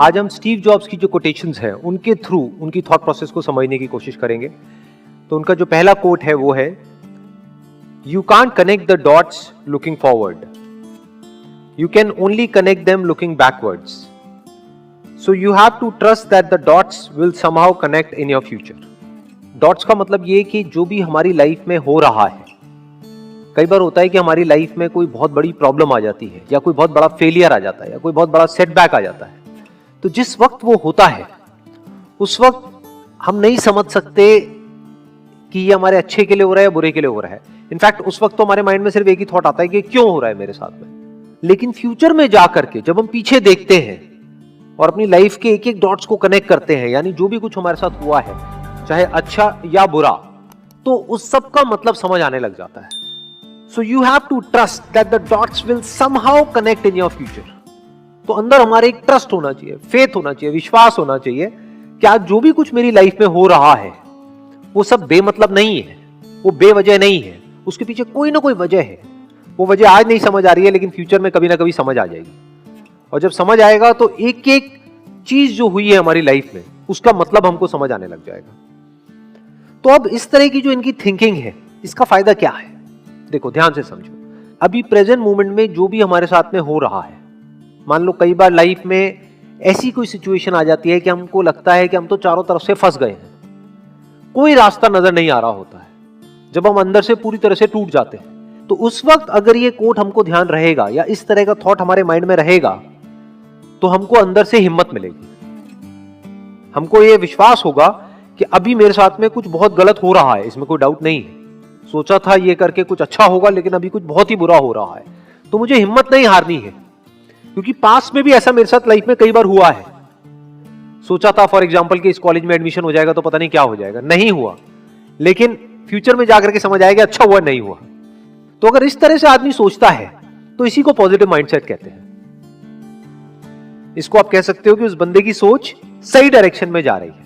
आज हम Steve jobs की जो कोटेशंस हैं उनके थ्रू उनकी थॉट प्रोसेस को समझने की कोशिश करेंगे। तो उनका जो पहला कोट है वो है, you can't connect the dots looking forward, you can only connect them looking backwards, so you have to trust that the dots will somehow connect in your future. Dots का मतलब ये कि जो भी हमारी लाइफ में हो रहा है, कई बार होता है कि हमारी लाइफ में कोई बहुत बड़ी प्रॉब्लम आ जाती है या कोई बहुत बड़ा फेलियर आ जाता है या कोई बहुत बड़ा सेटबैक आ जाता है, तो जिस वक्त वो होता है उस वक्त हम नहीं समझ सकते कि ये हमारे अच्छे के लिए हो रहा है या बुरे के लिए हो रहा है। इनफैक्ट उस वक्त तो हमारे माइंड में सिर्फ एक ही थॉट आता है कि क्यों हो रहा है मेरे साथ में। लेकिन फ्यूचर में जाकर के जब हम पीछे देखते हैं और अपनी लाइफ के एक एक डॉट्स को कनेक्ट करते हैं, यानी जो भी कुछ हमारे साथ हुआ है चाहे अच्छा या बुरा, तो उस सब का मतलब समझ आने लग जाता है। So you have to trust that the dots will somehow connect in your future. तो अंदर हमारे एक ट्रस्ट होना चाहिए, फेथ होना चाहिए, विश्वास होना चाहिए कि आज जो भी कुछ मेरी लाइफ में हो रहा है वो सब बेमतलब नहीं है, वो बेवजह नहीं है, उसके पीछे कोई ना कोई वजह है। वो वजह आज नहीं समझ आ रही है लेकिन फ्यूचर में कभी ना कभी समझ आ जाएगी, और जब समझ आएगा तो एक एक चीज जो हुई है हमारी लाइफ में उसका मतलब हमको समझ आने लग जाएगा। तो अब इस तरह की जो इनकी थिंकिंग है, इसका फायदा क्या है? देखो ध्यान से समझो। अभी प्रेजेंट मोमेंट में जो भी हमारे साथ में हो रहा है, मान लो कई बार लाइफ में ऐसी कोई सिचुएशन आ जाती है कि हमको लगता है कि हम तो चारों तरफ से फंस गए हैं, कोई रास्ता नजर नहीं आ रहा होता है, जब हम अंदर से पूरी तरह से टूट जाते हैं। तो उस वक्त अगर ये कोट हमको ध्यान रहेगा या इस तरह का थॉट हमारे माइंड में रहेगा तो हमको अंदर से हिम्मत मिलेगी, हमको ये विश्वास होगा कि अभी मेरे साथ में कुछ बहुत गलत हो रहा है, इसमें कोई डाउट नहीं है। सोचा था ये करके कुछ अच्छा होगा लेकिन अभी कुछ बहुत ही बुरा हो रहा है, तो मुझे हिम्मत नहीं हारनी है, क्योंकि पास्ट में भी ऐसा मेरे साथ लाइफ में कई बार हुआ है। सोचा था फॉर एग्जांपल कि इस कॉलेज में एडमिशन हो जाएगा तो पता नहीं क्या हो जाएगा, नहीं हुआ, लेकिन फ्यूचर में जाकर के समझ आएगा अच्छा हुआ नहीं हुआ। तो अगर इस तरह से आदमी सोचता है तो इसी को पॉजिटिव माइंडसेट कहते हैं। इसको आप कह सकते हो कि उस बंदे की सोच सही डायरेक्शन में जा रही है,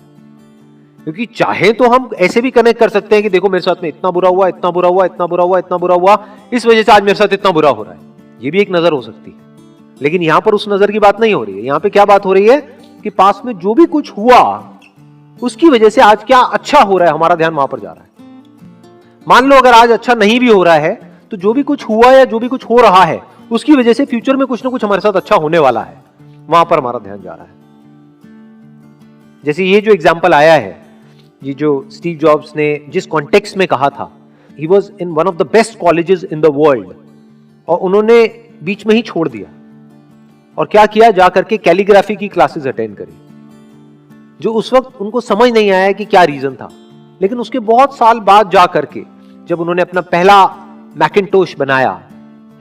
क्योंकि चाहे तो हम ऐसे भी कनेक्ट कर सकते हैं कि देखो मेरे साथ में इतना बुरा हुआ, इतना बुरा हुआ, इतना बुरा हुआ, इतना बुरा हुआ, इस वजह से आज मेरे साथ इतना बुरा हो रहा है। ये भी एक नजर हो सकती है, लेकिन यहां पर उस नजर की बात नहीं हो रही है। यहां पे क्या बात हो रही है कि पास में जो भी कुछ हुआ उसकी वजह से आज क्या अच्छा हो रहा है, हमारा ध्यान वहां पर जा रहा है। मान लो अगर आज अच्छा नहीं भी हो रहा है तो जो भी कुछ हुआ या जो भी कुछ हो रहा है उसकी वजह से फ्यूचर में कुछ ना कुछ हमारे साथ अच्छा होने वाला है, वहां पर हमारा ध्यान जा रहा है। जैसे ये जो एग्जाम्पल आया है, ये जो स्टीव जॉब्स ने जिस कॉन्टेक्स्ट में कहा था, he was in one of the best colleges in the world, और उन्होंने बीच में ही छोड़ दिया और क्या किया, जाकर के कैलीग्राफी की क्लासेस अटेंड करी, जो उस वक्त उनको समझ नहीं आया कि क्या रीजन था। लेकिन उसके बहुत साल बाद जाकर के जब उन्होंने अपना पहला मैकिन्टोश बनाया,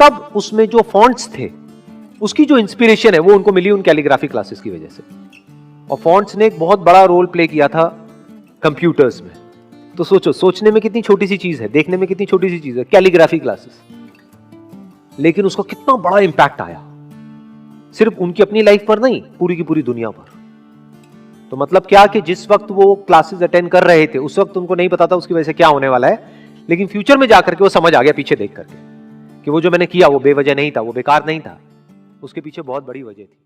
तब उसमें जो फॉन्ट्स थे उसकी जो इंस्पिरेशन है वो उनको मिली उन कैलीग्राफी क्लासेस की वजह से। और फॉन्ट्स ने एक बहुत बड़ा रोल प्ले किया था कंप्यूटर्स में। तो सोचो, सोचने में कितनी छोटी सी चीज है, देखने में कितनी छोटी सी चीज है, कैलीग्राफी क्लासेस, लेकिन उसका कितना बड़ा इंपैक्ट आया, सिर्फ उनकी अपनी लाइफ पर नहीं, पूरी की पूरी दुनिया पर। तो मतलब क्या कि जिस वक्त वो क्लासेस अटेंड कर रहे थे उस वक्त उनको नहीं पता था उसकी वजह से क्या होने वाला है, लेकिन फ्यूचर में जाकर के वो समझ आ गया पीछे देख करके कि वो जो मैंने किया वो बेवजह नहीं था, वो बेकार नहीं था, उसके पीछे बहुत बड़ी वजह थी।